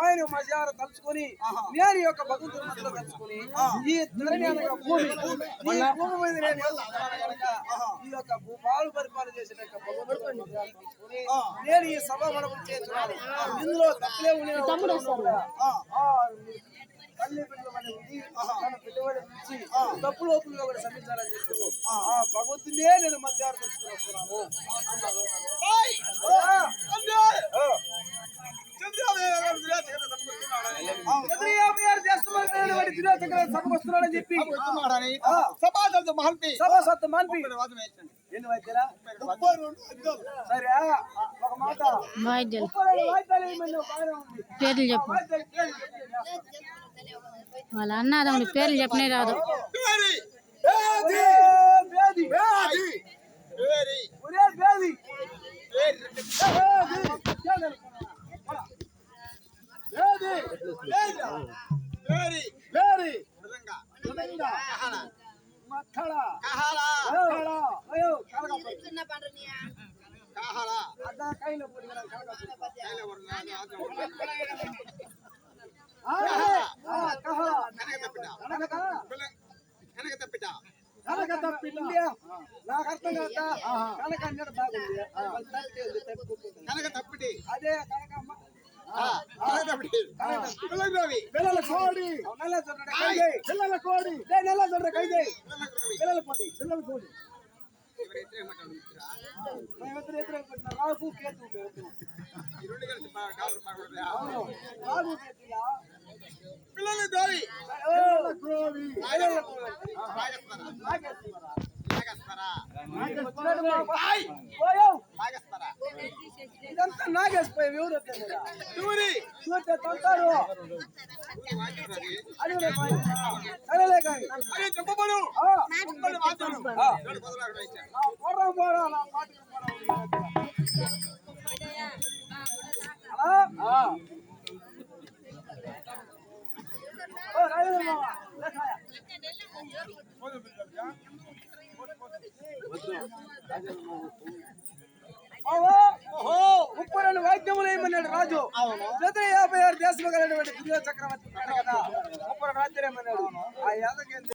ఆయన మధ్యాహ్నం తలుచుకొని నేను యొక్క భగవంతుని మధ్యలో తలుచుకొని ఈ ధరణి అనగా భూమి భూమి మీద నేను కనుక ఈ యొక్క భూపాలు పరిపాలన చేసిన యొక్క భగవంతుని మధ్యాహ్నం తలుచుకొని నేను ఈ సభ మనకు చేస్తున్నాను. ఇందులో తప్పులే ఉన్నాయి. తల్లి బిడ్డలమనేది తన పెట్టుబడి నుంచి తప్పు లోపులుగా కూడా శ్రమించాలని చెప్తూ ఆ భగవంతునే నేను మధ్యాహ్నం తలుచుకుని వస్తున్నాను. సభకొస్తున్నాడని చెప్పి సభాసత్తు మాన్పి ఎన్ని వైద్యులా సరే ఒక మాట పేర్లు చెప్పు. వాళ్ళ అన్నదమ్ముడి పేర్లు చెప్పనే రాదు. నాకు అర్థం కాక కనక అన్నాడు బాగుంది. అదే కనకమ్మ పిల్లల కోడి పిల్లల కోడి నెల చూడ కైదే పిల్లల కోడి పిల్లల కోడి రాకు కేతు రాకు కేతులా పిల్లల కోడి ఇదంతా నాగేసిపోయి ఎవరు తంటారు అడలే కానీ చెప్పబడు ఉప్పురని వైద్యములు ఏమన్నాడు రాజు. 156 దేశము కలిగినటువంటి దుర్యోధన చక్రవర్తి కదా ఉప్పుర రాజ్యం ఏమన్నాడు. ఆ యాదగిరి